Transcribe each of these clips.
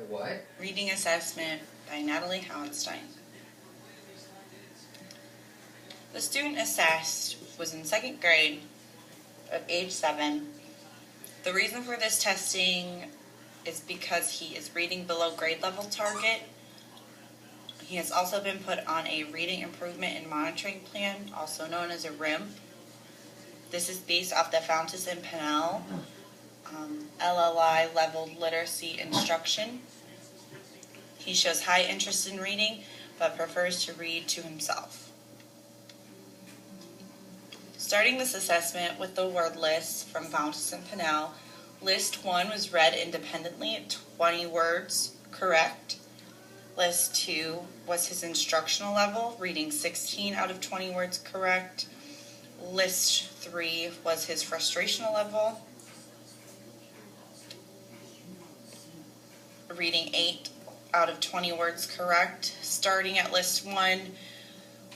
what? Reading assessment by Natalie Howenstein. The student assessed was in second grade at age 7. The reason for this testing is because he is reading below grade level target. He has also been put on a reading improvement and monitoring plan, also known as a RIMP. This is based off the Fountas and Pinnell LLI leveled literacy instruction. He shows high interest in reading, but prefers to read to himself. Starting this assessment with the word list from Fountas and Pinnell, list 1 was read independently at 20 words correct. List 2 was his instructional level, reading 16 out of 20 words correct. List 3 was his frustrational level, reading 8 out of 20 words correct. Starting at list 1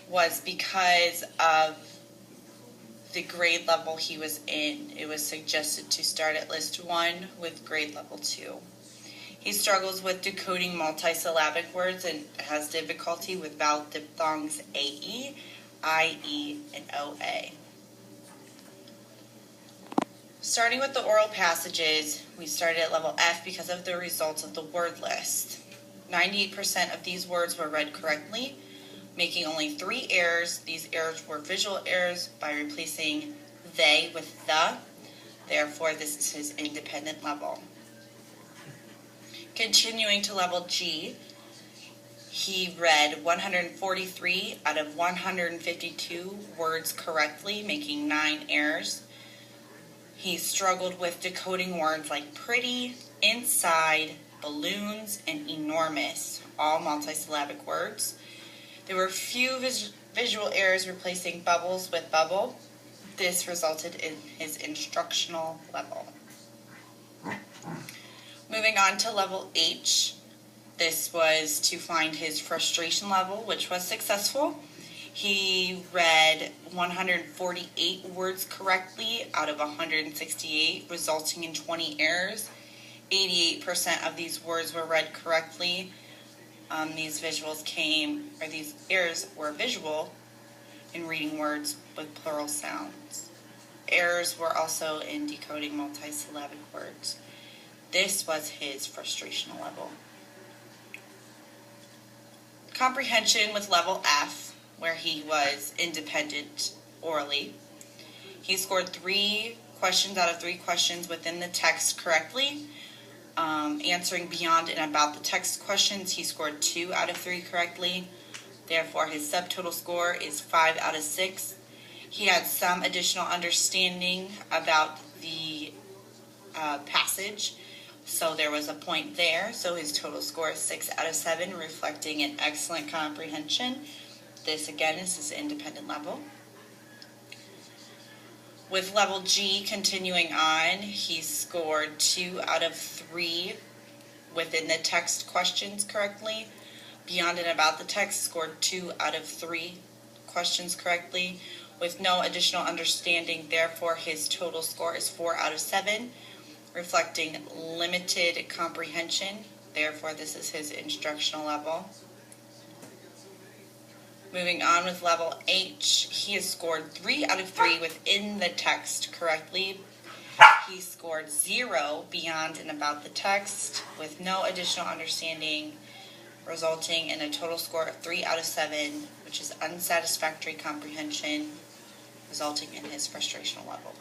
was because of the grade level he was in. It was suggested to start at list 1 with grade level 2. He struggles with decoding multisyllabic words and has difficulty with vowel diphthongs AE, IE, and OA. Starting with the oral passages, we started at level F because of the results of the word list. 98% of these words were read correctly, making only 3 errors. These errors were visual errors by replacing they with the. Therefore, this is his independent level. Continuing to level G, he read 143 out of 152 words correctly, making 9 errors. He struggled with decoding words like pretty, inside, balloons, and enormous, all multisyllabic words. There were few visual errors replacing bubbles with bubble. This resulted in his instructional level. Moving on to level H, this was to find his frustration level, which was successful. He read 148 words correctly out of 168, resulting in 20 errors. 88% of these words were read correctly. These errors were visual in reading words with plural sounds. Errors were also in decoding multisyllabic words. This was his frustrational level. Comprehension with level F, where he was independent orally. He scored 3 questions out of 3 questions within the text correctly. Answering beyond and about the text questions, he scored 2 out of 3 correctly. Therefore, his subtotal score is 5 out of 6. He had some additional understanding about the passage, so there was a point there. So his total score is 6 out of 7, reflecting an excellent comprehension. This, again, is his independent level. With level G continuing on, he scored 2 out of 3 within the text questions correctly. Beyond and about the text, scored 2 out of 3 questions correctly with no additional understanding. Therefore, his total score is 4 out of 7, reflecting limited comprehension. Therefore, this is his instructional level. Moving on with level H, he has scored 3 out of 3 within the text correctly. He scored 0 beyond and about the text with no additional understanding, resulting in a total score of 3 out of 7, which is unsatisfactory comprehension, resulting in his frustrational level.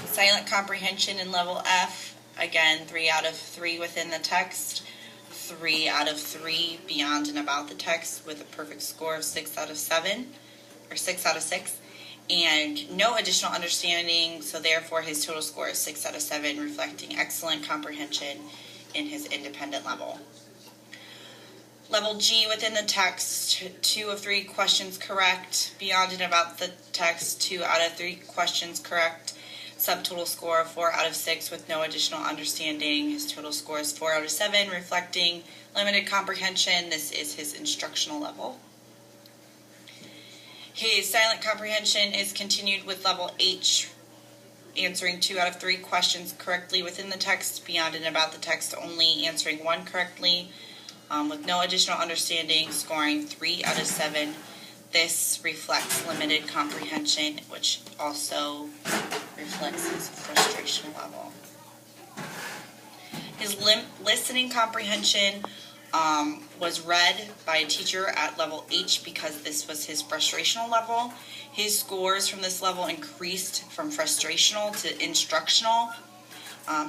Silent comprehension in level F, again, 3 out of 3 within the text, 3 out of 3 beyond and about the text with a perfect score of 6 out of 7, or 6 out of 6, and no additional understanding, so therefore his total score is 6 out of 7, reflecting excellent comprehension in his independent level. Level G within the text, 2 of 3 questions correct, beyond and about the text, 2 out of 3 questions correct, subtotal score of 4 out of 6 with no additional understanding. His total score is 4 out of 7, reflecting limited comprehension. This is his instructional level. His silent comprehension is continued with level H, answering 2 out of 3 questions correctly within the text, beyond and about the text only answering 1 correctly, with no additional understanding, scoring 3 out of 7. This reflects limited comprehension, which also reflects his frustration level. His listening comprehension was read by a teacher at level H because this was his frustrational level. His scores from this level increased from frustrational to instructional.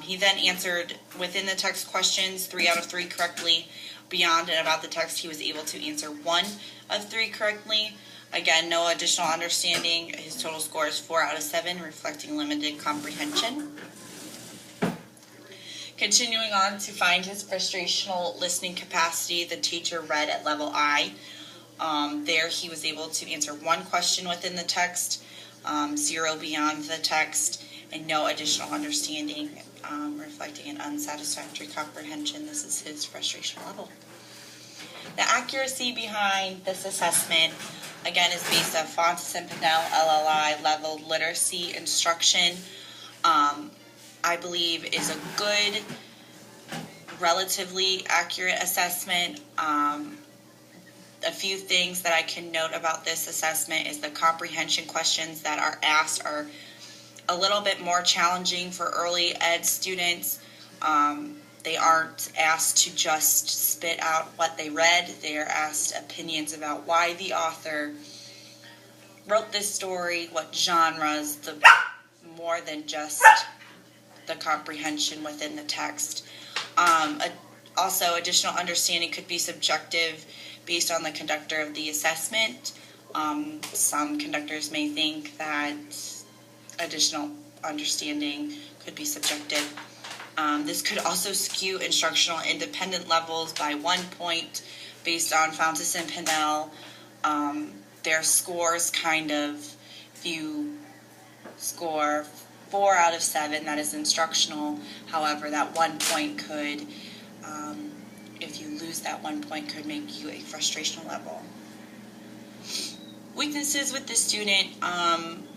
He then answered within the text questions 3 out of 3 correctly. Beyond and about the text, he was able to answer 1 of 3 correctly. Again, no additional understanding. His total score is 4 out of 7, reflecting limited comprehension. Continuing on to find his frustrational listening capacity, the teacher read at level I. There he was able to answer 1 question within the text, 0 beyond the text, and no additional understanding, reflecting an unsatisfactory comprehension. This is his frustration level. The accuracy behind this assessment, again, is based on Fountas and Pinnell LLI level literacy instruction. I believe is a good, relatively accurate assessment. A few things that I can note about this assessment is the comprehension questions that are asked are a little bit more challenging for early ed students. They aren't asked to just spit out what they read. They are asked opinions about why the author wrote this story, what genres, more than just the comprehension within the text. Also, additional understanding could be subjective based on the conductor of the assessment. Some conductors may think that additional understanding could be subjective. This could also skew instructional independent levels by 1 point based on Fountas and Pinnell. Their scores kind of, if you score 4 out of 7, that is instructional. However, that 1 point could, if you lose that 1 point, could make you a frustration level. Weaknesses with the student,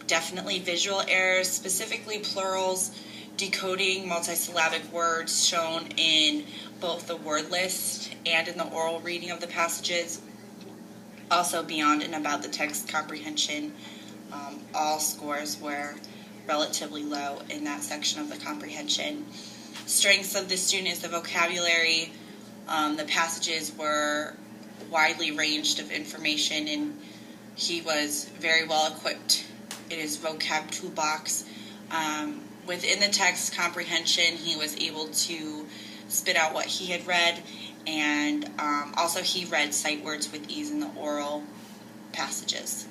definitely visual errors, specifically plurals, decoding multisyllabic words shown in both the word list and in the oral reading of the passages. Also, beyond and about the text comprehension, all scores were relatively low in that section of the comprehension. Strengths of the student is the vocabulary. The passages were widely ranged of information, and he was very well equipped in his vocab toolbox. Within the text comprehension, he was able to spit out what he had read, and also he read sight words with ease in the oral passages.